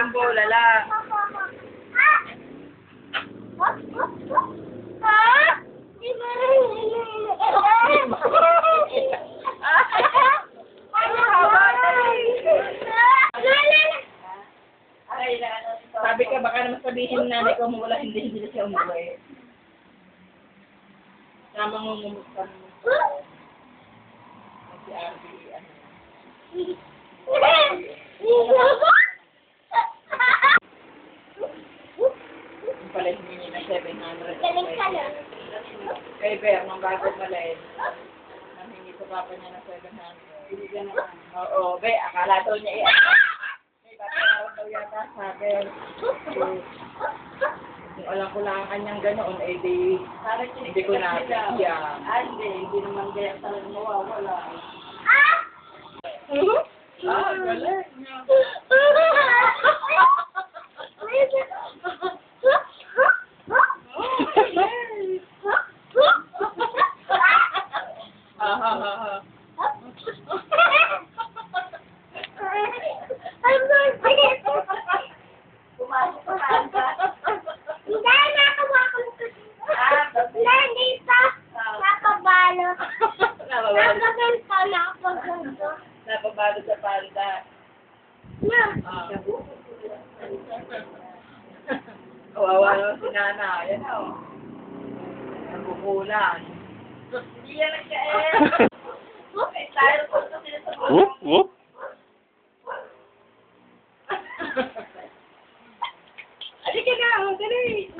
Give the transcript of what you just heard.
ng bola lang. Sabi ka, baka naman sabihin nanay ko mawala, hindi na siya umuwi. Tama mo mumukha mo. Si Arby, ano. Yung pala hindi niya na 700. Kay Ber, nung bago malain. Nang hindi sa papa niya na 700. Oo, Be, akala daw niya may batang daw yata sa akin. Kung alam ko lang ang kanyang ganoon, eh di, hindi ko na siya. Hindi naman kaya talaga mawawala. Galing. Pumasok ka pa. Napabalo sa panda. Kawawa naman si Nana. Yan o. Nagkukulan. Hindi yan nagka-eh. Tayo po ito sila sa mga. Whoop, whoop. Halika na, dali.